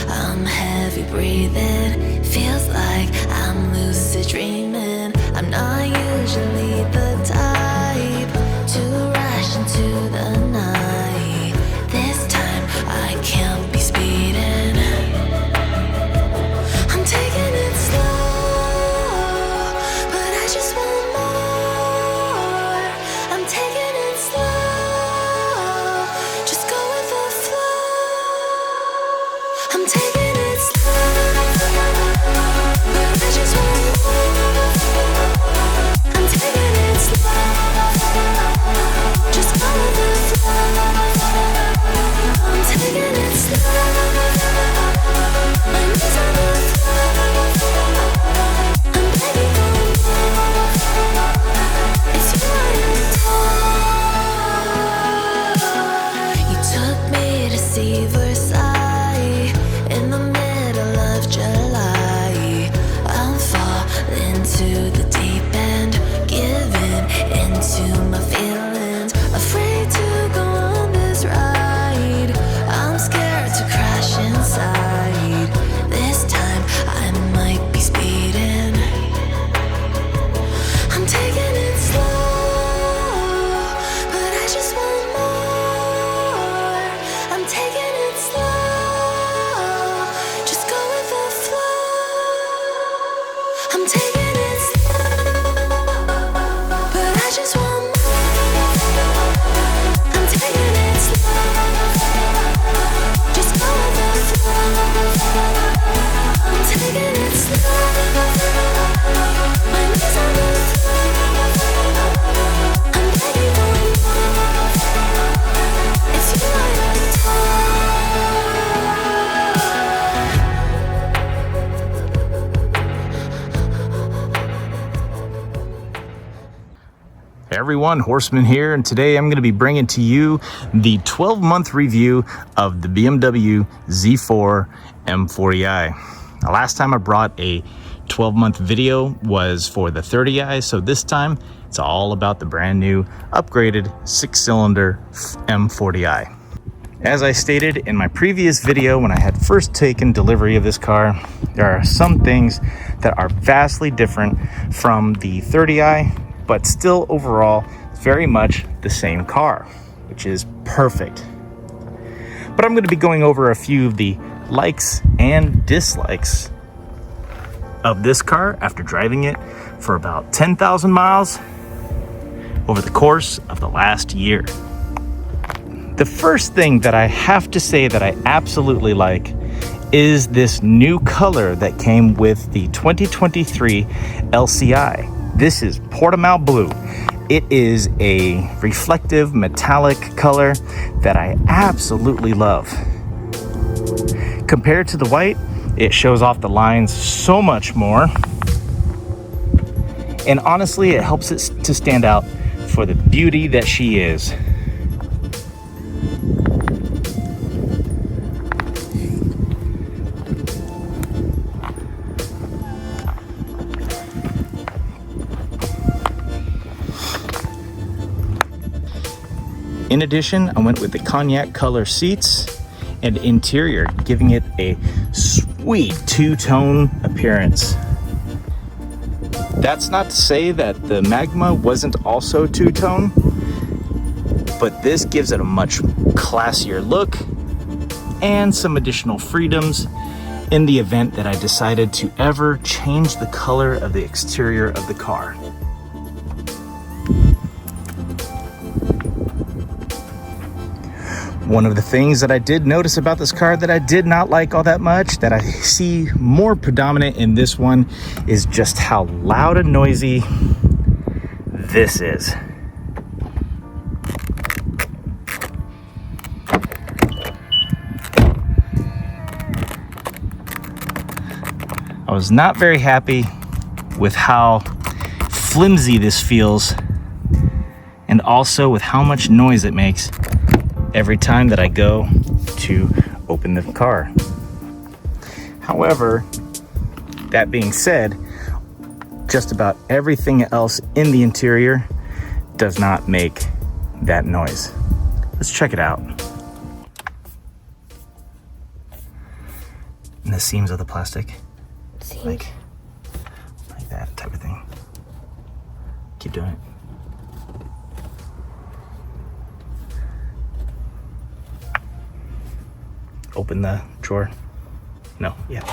I'm heavy breathing, feels like I'm lucid dreaming. I'm not usually the type to rush into the night. This time I can't be speeding. I'm taking it slow, but I just want more. I'm taking it slow, just go with the flow. I'm taking it slow, but I just want more. I'm taking it slow, just go with the flow. I'm taking it slow, my knees on the floor. I'm begging for more. It's you I adore. You took me to see Versailles in the middle of July. I'll fall into the deep end, giving into my feelings, afraid to go on this ride. I'm scared to crash inside. This time I might be speeding. I'm taking it slow, but I just want more. I'm taking it slow, just go with the flow. I'm taking it slow, but I just want more. I'm taking it slow, just go with the flow. I'm taking it slow, my knees on the floor. I'm begging for more. It's you I Hey everyone, Horseman here, and today I'm going to be bringing to you the 12-month review of the BMW Z4 M40i. Now, last time I brought a 12-month video was for the 30i, so this time it's all about the brand new upgraded 6-cylinder M40i. As I stated in my previous video when I had first taken delivery of this car, there are some things that are vastly different from the 30i, but still overall very much the same car, which is perfect. But I'm going to be going over a few of the likes and dislikes of this car after driving it for about 10,000 miles over the course of the last year. The first thing that I have to say that I absolutely like is this new color that came with the 2023 LCI. This is Portimao Blue. It is a reflective metallic color that I absolutely love. Compared to the white, it shows off the lines so much more. And honestly, it helps it to stand out for the beauty that she is. In addition, I went with the cognac color seats and interior, giving it a sweet two-tone appearance. That's not to say that the Magma wasn't also two-tone, but this gives it a much classier look and some additional freedoms in the event that I decided to ever change the color of the exterior of the car. One of the things that I did notice about this car that I did not like all that much, that I see more predominant in this one, is just how loud and noisy this is. I was not very happy with how flimsy this feels, and also with how much noise it makes every time that I go to open the car. However, that being said, just about everything else in the interior does not make that noise. Let's check it out. the seams of the plastic. Seams. Like that type of thing. Keep doing it. Open the drawer. No, yeah.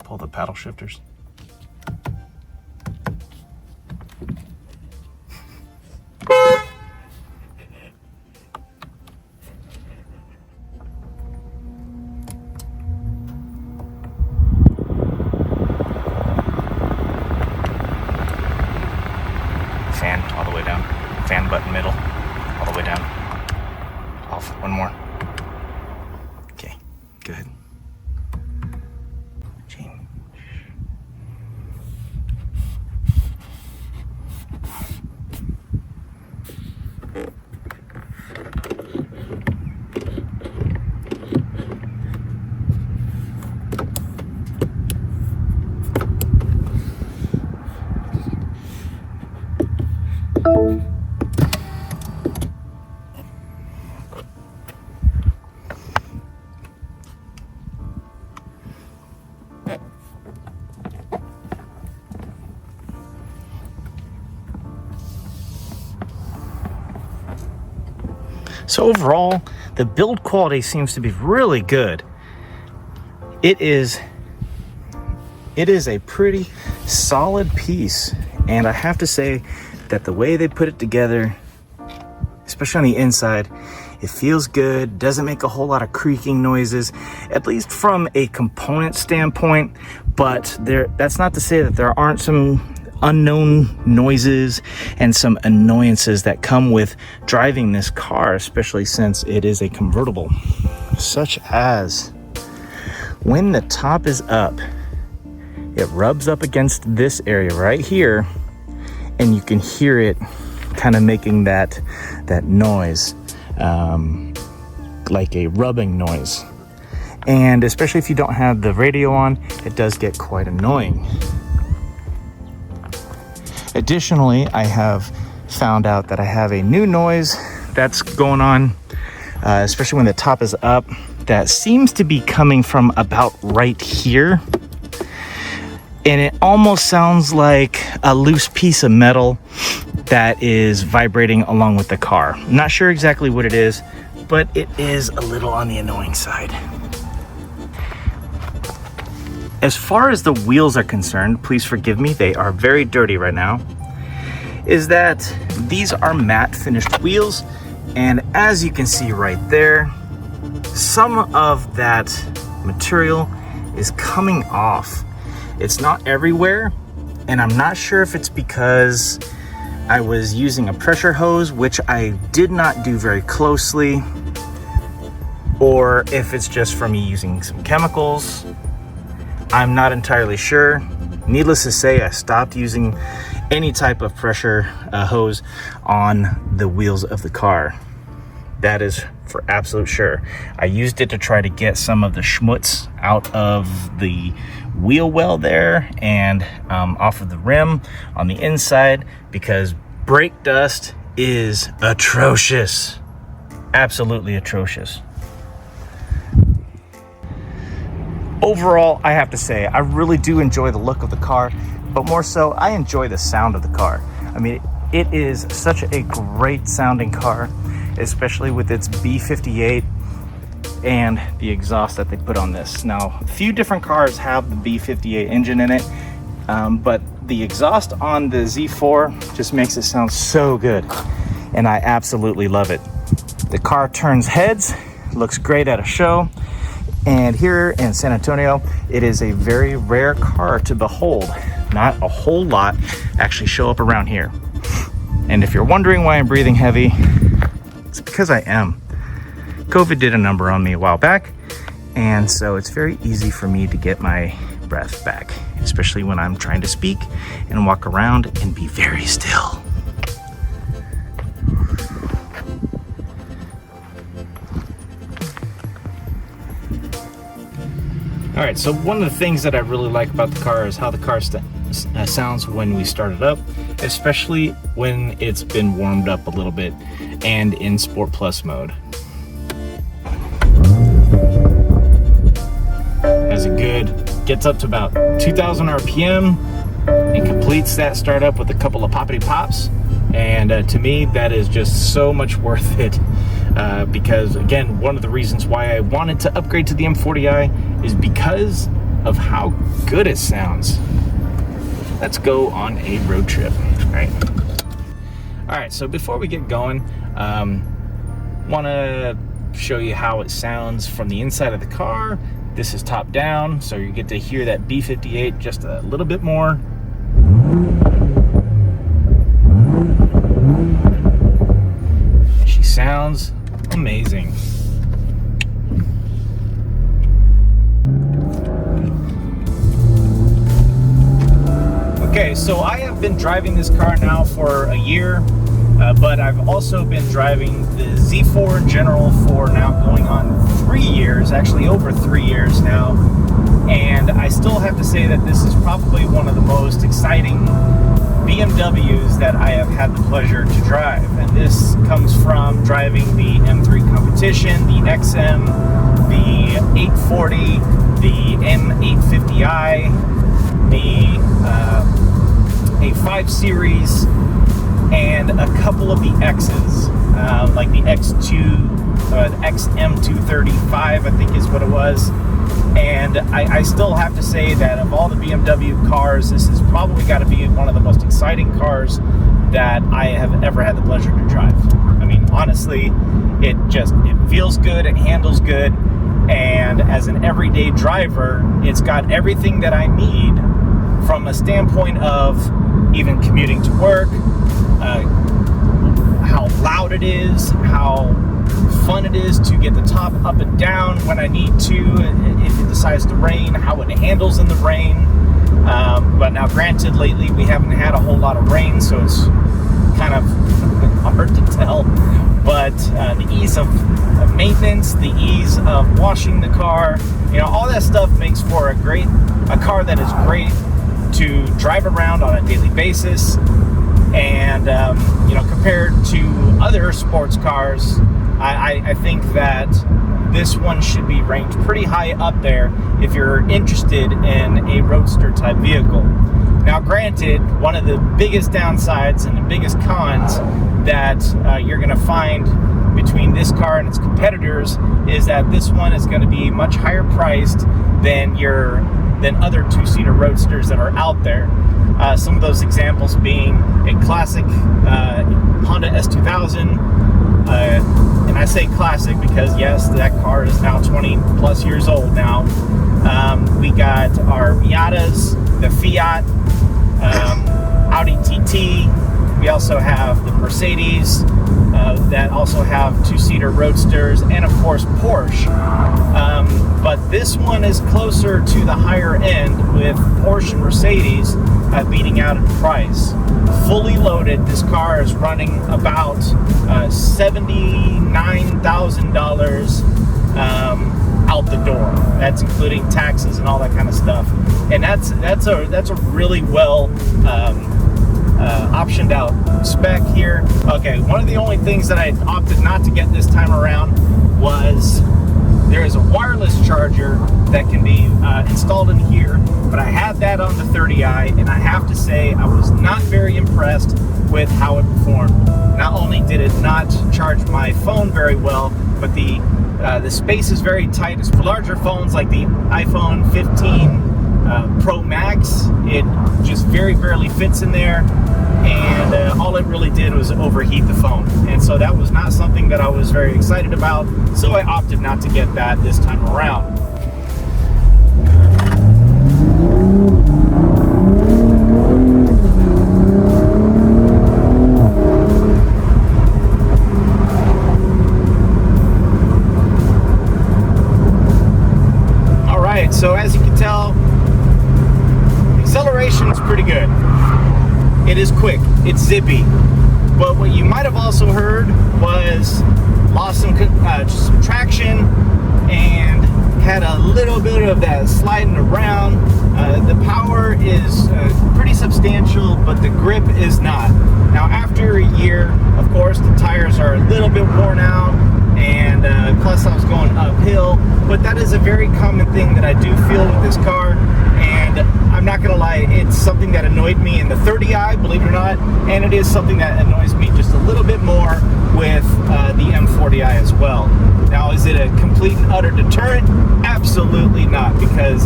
Pull the paddle shifters. Fan all the way down. Fan button middle, all the way down. Off. One more. Okay, good. Change. So overall, the build quality seems to be really good. It is a pretty solid piece, and I have to say that the way they put it together, especially on the inside, it feels good, doesn't make a whole lot of creaking noises, at least from a component standpoint. But that's not to say that there aren't some unknown noises and some annoyances that come with driving this car, especially since it is a convertible, such as when the top is up, it rubs up against this area right here, and you can hear it kind of making that noise, like a rubbing noise. And especially if you don't have the radio on, it does get quite annoying. Additionally, I have found out that I have a new noise that's going on, especially when the top is up, that seems to be coming from about right here. And it almost sounds like a loose piece of metal that is vibrating along with the car. I'm not sure exactly what it is, but it is a little on the annoying side. As far as the wheels are concerned, please forgive me, they are very dirty right now, is that these are matte finished wheels. And as you can see right there, some of that material is coming off. It's not everywhere, and I'm not sure if it's because I was using a pressure hose, which I did not do very closely, or if it's just from me using some chemicals. I'm not entirely sure. Needless to say, I stopped using any type of pressure hose on the wheels of the car. That is for absolute sure. I used it to try to get some of the schmutz out of the wheel well there and off of the rim on the inside, because brake dust is atrocious. Absolutely atrocious. Overall, I have to say, I really do enjoy the look of the car, but more so, I enjoy the sound of the car. I mean, it is such a great sounding car, especially with its B58 and the exhaust that they put on this. Now, a few different cars have the B58 engine in it, but the exhaust on the Z4 just makes it sound so good, and I absolutely love it. The car turns heads, looks great at a show. And here in San Antonio, it is a very rare car to behold. Not a whole lot actually show up around here. And if you're wondering why I'm breathing heavy, it's because I am. COVID did a number on me a while back, and so it's very easy for me to get my breath back, especially when I'm trying to speak and walk around and be very still. All right, so one of the things that I really like about the car is how the car sounds when we start it up, especially when it's been warmed up a little bit and in Sport Plus mode. Has a good, gets up to about 2,000 RPM and completes that startup with a couple of poppity pops. And to me, that is just so much worth it. Because again, one of the reasons why I wanted to upgrade to the M40i is because of how good it sounds. Let's go on a road trip, right? All right, so before we get going, want to show you how it sounds from the inside of the car. This is top down, so you get to hear that B58 just a little bit more. She sounds amazing. Okay, so I have been driving this car now for a year, but I've also been driving the Z4 General for now going on 3 years, actually over 3 years now. And I still have to say that this is probably one of the most exciting BMWs that I have had the pleasure to drive. And this comes from driving the M3 Competition, the XM, the 840, the M850i, the A5 series, and a couple of the X's, like the XM235, I think is what it was. And I still have to say that of all the BMW cars, this has probably got to be one of the most exciting cars that I have ever had the pleasure to drive. I mean, honestly, it feels good, it handles good, and as an everyday driver, it's got everything that I need from a standpoint of even commuting to work, how loud it is, how fun it is to get the top up and down when I need to, if it decides to rain, how it handles in the rain. But now granted, lately we haven't had a whole lot of rain, so it's kind of hard to tell. But the ease of maintenance, the ease of washing the car, all that stuff makes for a car that is great to drive around on a daily basis. And compared to other sports cars, I think that this one should be ranked pretty high up there if you're interested in a roadster type vehicle. Now granted, one of the biggest downsides and the biggest cons that you're going to find between this car and its competitors is that this one is going to be much higher priced than other two-seater roadsters that are out there. Some of those examples being a classic Honda S2000, and I say classic because yes, that car is now 20 plus years old now. We got our Miatas, the Fiat, Audi TT. We also have the Mercedes that also have two-seater roadsters, and of course Porsche. But this one is closer to the higher end, with Porsche and Mercedes beating out in price. Fully loaded, this car is running about $79,000 out the door. That's including taxes and all that kind of stuff. And that's a really well optioned out spec here. Okay, one of the only things that I opted not to get this time around was there is a wireless charger that can be installed in here, but I had that on the 30i, and I have to say I was not very impressed with how it performed. Not only did it not charge my phone very well, but the space is very tight. It's for larger phones like the iPhone 15 Pro Max. It just very barely fits in there, and all it really did was overheat the phone. And so that was not something that I was very excited about, so I opted not to get that this time around. But what you might have also heard was lost some traction and had a little bit of that sliding around. The power is pretty substantial, but the grip is not. Now after a year, of course, the tires are a little bit worn out, and plus I was going uphill, but that is a very common thing that I do feel with this car. And I'm not gonna lie, it's something that annoyed me in the 30i, believe it or not, and it is something that annoys me just a little bit more with the M40i as well. Now, is it a complete and utter deterrent? Absolutely not, because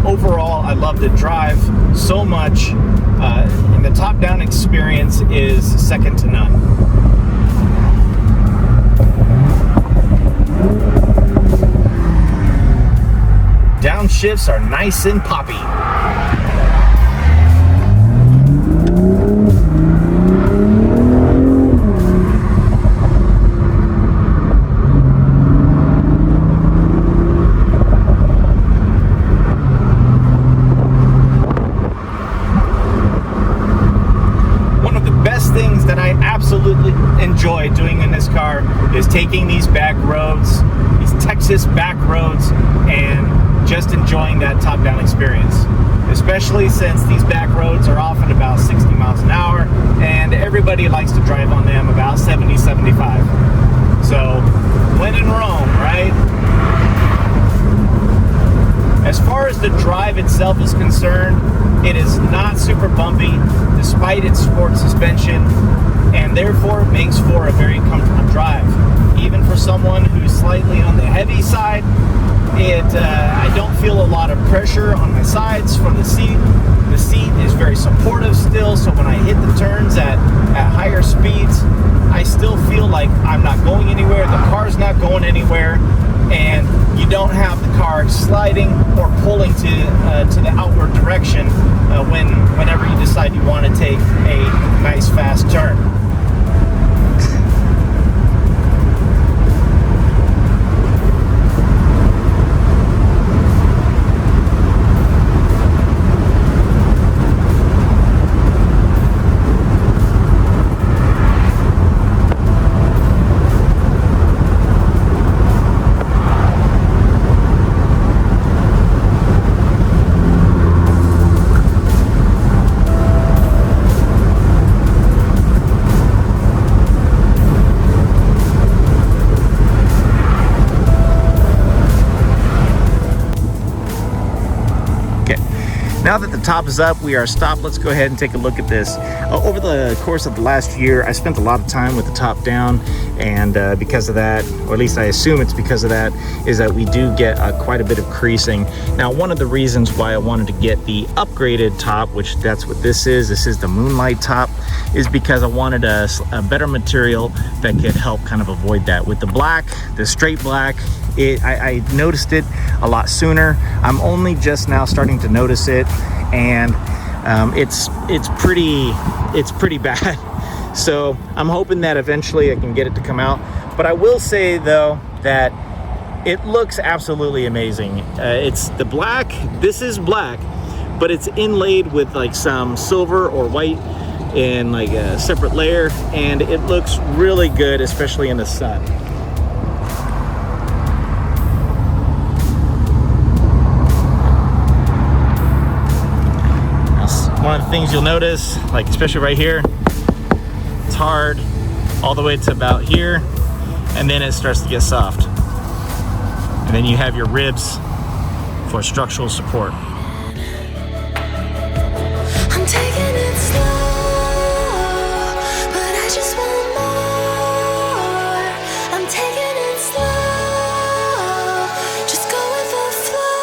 overall I love the drive so much, and the top-down experience is second to none. Downshifts are nice and poppy. One of the best things that I absolutely enjoy doing in this car is taking these back roads, these Texas back roads, and just enjoying that top-down experience, especially since these back roads are often about 60 miles an hour, and everybody likes to drive on them about 70, 75. So, when in Rome, right? As far as the drive itself is concerned, it is not super bumpy, despite its sport suspension, and therefore it makes for a very comfortable drive. Even for someone who's slightly on the heavy side, I don't feel a lot of pressure on my sides from the seat. The seat is very supportive still, so when I hit the turns at higher speeds, I still feel like I'm not going anywhere, the car's not going anywhere, and you don't have the car sliding or pulling to the outward direction whenever you decide you want to take a nice fast turn. Now that the top is up, we are stopped. Let's go ahead and take a look at this. Over the course of the last year, I spent a lot of time with the top down, and because of that, or at least I assume it's because of that, is that we do get quite a bit of creasing. Now, one of the reasons why I wanted to get the upgraded top, which that's what this is the Moonlight top, is because I wanted a better material that could help kind of avoid that. With the black, the straight black, I noticed it a lot sooner. I'm only just now starting to notice it, and it's pretty bad. So I'm hoping that eventually I can get it to come out. But I will say though that it looks absolutely amazing. It's the black. This is black, but it's inlaid with like some silver or white in like a separate layer, and it looks really good, especially in the sun. One of the things you'll notice, like especially right here, it's hard all the way to about here, and then it starts to get soft. And then you have your ribs for structural support. I'm taking it slow, but I just want more. I'm taking it slow, just go with the flow.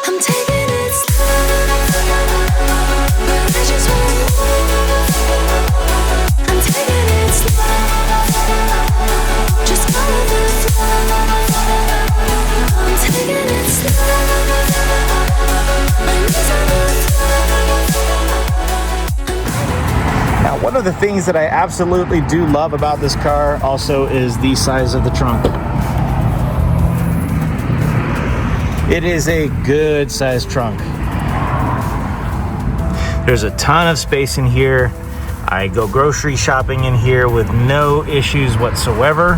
I'm taking it slow, but I just want more. I'm taking it slow, just go with the flow. I'm taking it slow. Now, one of the things that I absolutely do love about this car also is the size of the trunk. It is a good sized trunk. There's a ton of space in here. I go grocery shopping in here with no issues whatsoever.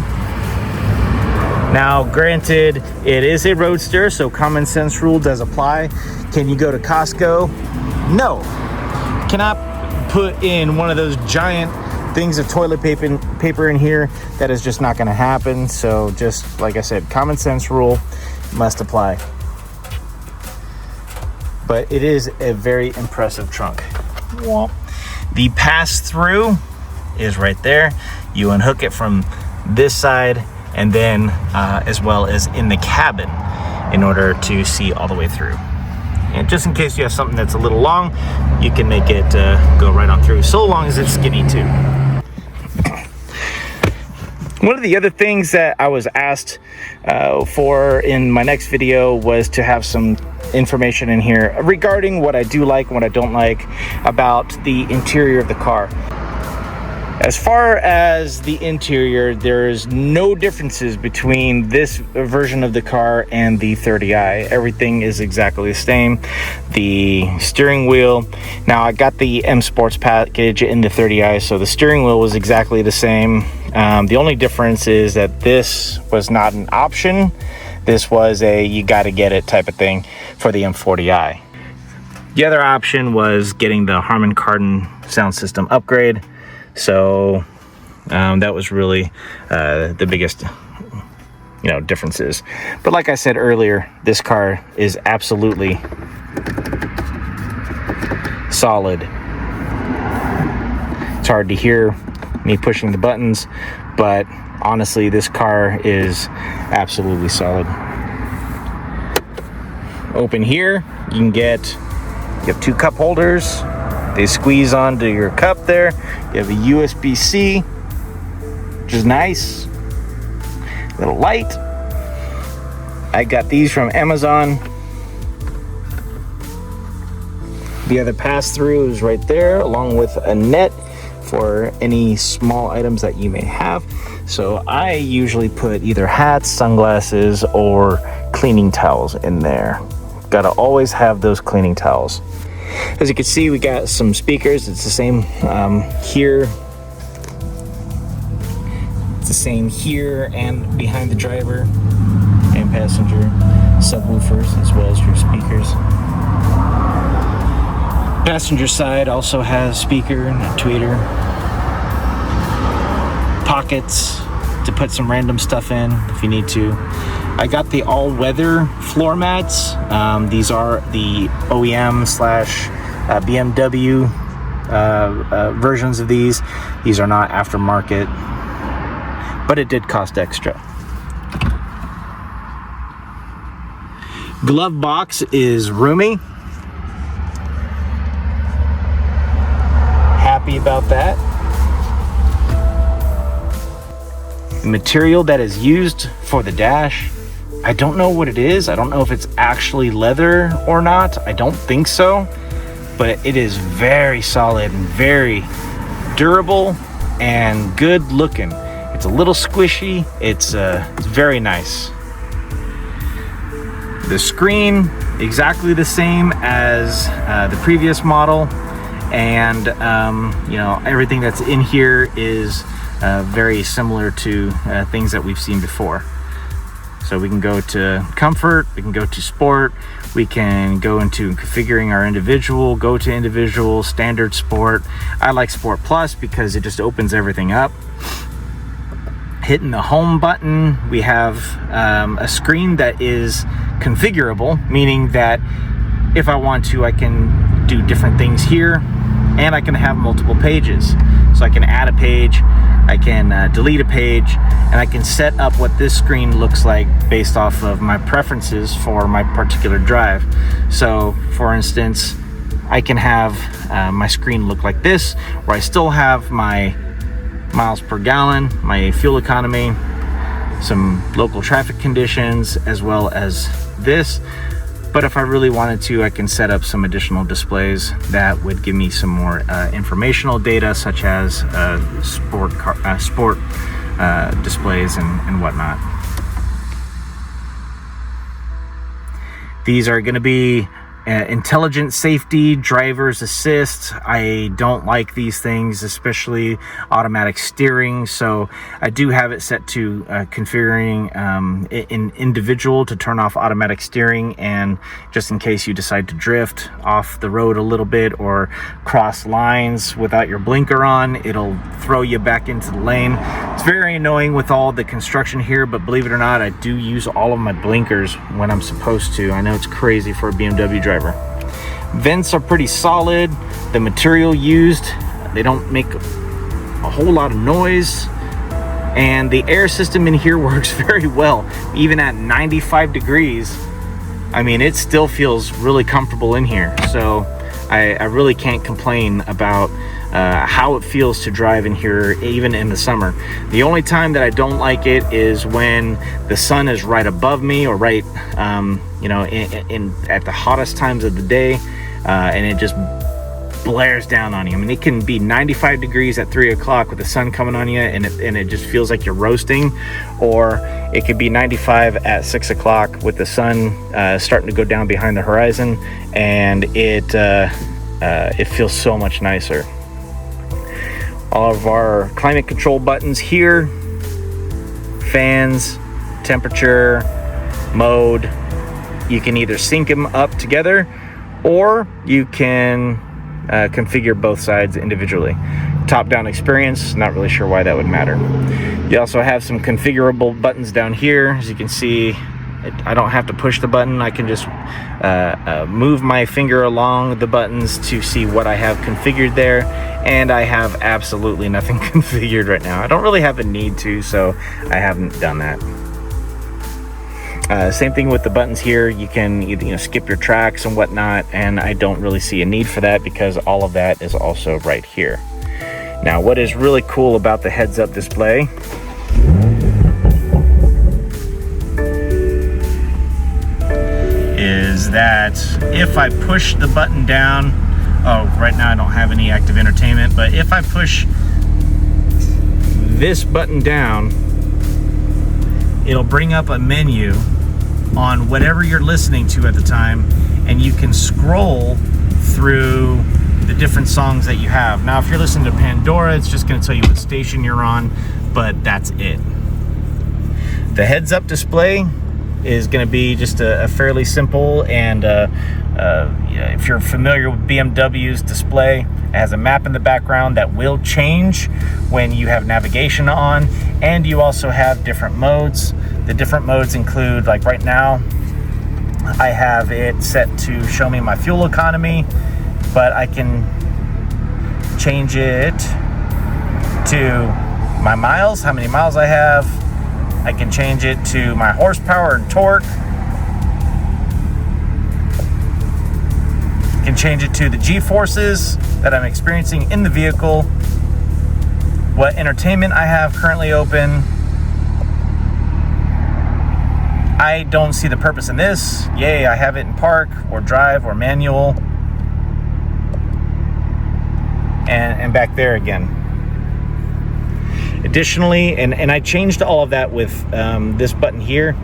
Now, granted, it is a roadster, so common sense rule does apply. Can you go to Costco? No. Cannot put in one of those giant things of toilet paper in here. That is just not going to happen. So just like I said, common sense rule must apply. But it is a very impressive trunk. The pass-through is right there. You unhook it from this side, and then as well as in the cabin in order to see all the way through. And just in case you have something that's a little long, you can make it go right on through, so long as it's skinny too. One of the other things that I was asked for in my next video was to have some information in here regarding what I do like and what I don't like about the interior of the car. As far as the interior, there's no differences between this version of the car and the 30i. Everything is exactly the same. The steering wheel, now I got the M Sports package in the 30i, so the steering wheel was exactly the same. The only difference is that this was not an option. This was a you gotta get it type of thing for the M40i. The other option was getting the Harman Kardon sound system upgrade. So that was really the biggest differences. But like I said earlier, this car is absolutely solid. It's hard to hear me pushing the buttons, but honestly, this car is absolutely solid. Open here, you have two cup holders. They squeeze onto your cup there. You have a USB-C, which is nice. Little light. I got these from Amazon. The other pass-through is right there, along with a net for any small items that you may have. So I usually put either hats, sunglasses, or cleaning towels in there. Gotta always have those cleaning towels. As you can see, we got some speakers. It's the same here. It's the same here and behind the driver and passenger. Subwoofers as well as your speakers. Passenger side also has speaker and a tweeter. Pockets to put some random stuff in if you need to. I got the all-weather floor mats. These are the OEM / BMW versions of these. These are not aftermarket, but it did cost extra. Glove box is roomy. Happy about that. The material that is used for the dash, I don't know what it is. I don't know if it's actually leather or not. I don't think so, but it is very solid and very durable and good looking. It's a little squishy. It's very nice. The screen, exactly the same as the previous model, and everything that's in here is very similar to things that we've seen before. So we can go to comfort, we can go to sport, we can go into configuring our individual, go to individual, standard, sport. I like Sport Plus because it just opens everything up. Hitting the home button, we have a screen that is configurable, meaning that if I want to, I can do different things here, and I can have multiple pages. So I can add a page, I can delete a page, and I can set up what this screen looks like based off of my preferences for my particular drive. So for instance, I can have my screen look like this, where I still have my miles per gallon, my fuel economy, some local traffic conditions, as well as this. But if I really wanted to, I can set up some additional displays that would give me some more informational data, such as sport displays and whatnot. These are going to be intelligent safety, driver's assist. I don't like these things, especially automatic steering. So I do have it set to configuring in individual to turn off automatic steering, and just in case you decide to drift off the road a little bit or cross lines without your blinker on, it'll throw you back into the lane. It's very annoying with all the construction here, but believe it or not, I do use all of my blinkers when I'm supposed to. I know it's crazy for a BMW driver. Vents are pretty solid. The material used, they don't make a whole lot of noise, and the air system in here works very well. Even at 95 degrees, I mean, it still feels really comfortable in here. So I really can't complain about how it feels to drive in here, even in the summer. The only time that I don't like it is when the sun is right above me, or right, you know, at the hottest times of the day, and it just blares down on you. I mean, it can be 95 degrees at 3 o'clock with the sun coming on you, and it just feels like you're roasting. Or it could be 95 at 6 o'clock with the sun starting to go down behind the horizon, and it feels so much nicer. All of our climate control buttons here, fans, temperature, mode. You can either sync them up together, or you can configure both sides individually. Top-down experience, not really sure why that would matter. You also have some configurable buttons down here. As you can see, I don't have to push the button. I can just move my finger along the buttons to see what I have configured there, and I have absolutely nothing configured right now. I don't really have a need to, so I haven't done that. Same thing with the buttons here. You can either, skip your tracks and whatnot, and I don't really see a need for that because all of that is also right here. Now, what is really cool about the heads-up display is that if I push the button down, right now I don't have any active entertainment, but if I push this button down, it'll bring up a menu on whatever you're listening to at the time, and you can scroll through the different songs that you have. Now, if you're listening to Pandora, it's just going to tell you what station you're on, but that's it. The heads-up display is going to be just a fairly simple, and if you're familiar with BMW's display, it has a map in the background that will change when you have navigation on, and you also have different modes. The different modes include, like right now, I have it set to show me my fuel economy, but I can change it to my miles, how many miles I have. I can change it to my horsepower and torque. I can change it to the G-forces that I'm experiencing in the vehicle, what entertainment I have currently open. I don't see the purpose in this. Yay, I have it in park or drive or manual. And back there again. Additionally, and I changed all of that with this button here.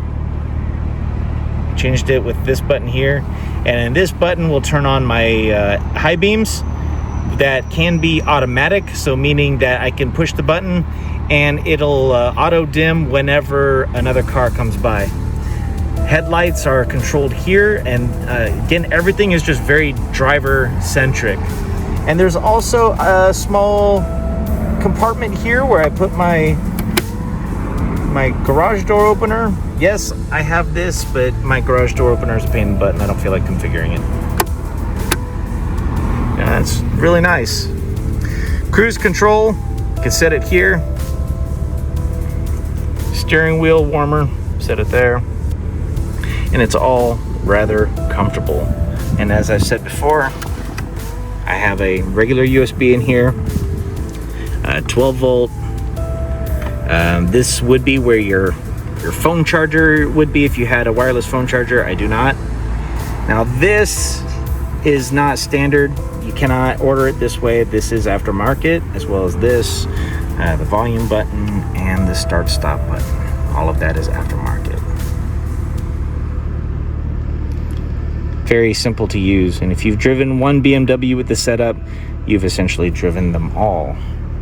Changed it with this button here. And this button will turn on my high beams that can be automatic. So meaning that I can push the button and it'll auto dim whenever another car comes by. Headlights are controlled here, and again, everything is just very driver centric. And there's also a small compartment here where I put my garage door opener. Yes, I have this, but my garage door opener is a pain in the butt and I don't feel like configuring it. Yeah, it's really nice. Cruise control, you can set it here. Steering wheel warmer, set it there. And it's all rather comfortable. And as I've said before, I have a regular USB in here, 12 volt. This would be where your phone charger would be if you had a wireless phone charger. I do not. Now this is not standard. You cannot order it this way. This is aftermarket, as well as this, the volume button and the start stop button. All of that is aftermarket. very simple to use. And if you've driven one BMW with the setup, you've essentially driven them all.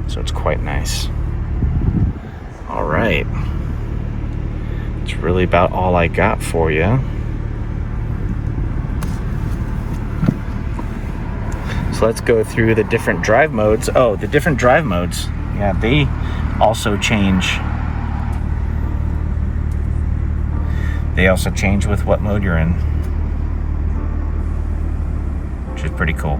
So it's quite nice. All right. It's really about all I got for you. So let's go through the different drive modes. Oh, the different drive modes. Yeah, they also change. They also change with what mode you're in, which is pretty cool.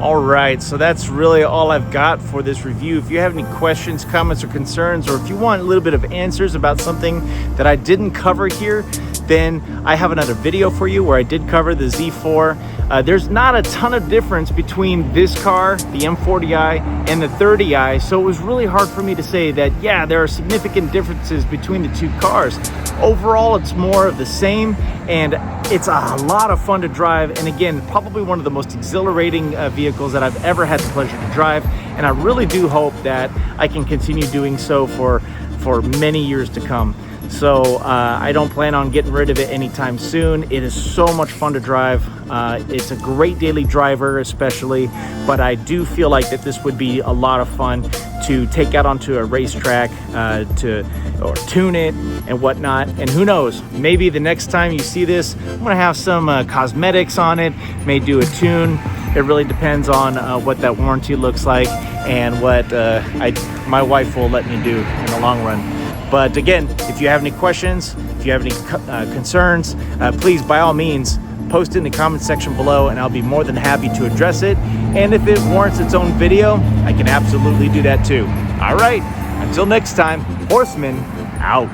Alright, so that's really all I've got for this review. If you have any questions, comments, or concerns, or if you want a little bit of answers about something that I didn't cover here, then I have another video for you where I did cover the Z4. There's not a ton of difference between this car, the M40i, and the 30i, so it was really hard for me to say that, yeah, there are significant differences between the two cars. Overall, it's more of the same, and it's a lot of fun to drive, and again, probably one of the most exhilarating vehicles that I've ever had the pleasure to drive, and I really do hope that I can continue doing so for many years to come. So I don't plan on getting rid of it anytime soon. It is so much fun to drive. It's a great daily driver especially, but I do feel like that this would be a lot of fun to take out onto a racetrack, or tune it and whatnot. And who knows, maybe the next time you see this, I'm gonna have some cosmetics on it, may do a tune. It really depends on what that warranty looks like and what my wife will let me do in the long run. But again, if you have any questions, if you have any concerns, please, by all means, post it in the comment section below and I'll be more than happy to address it. And if it warrants its own video, I can absolutely do that too. All right, until next time, Horseman out.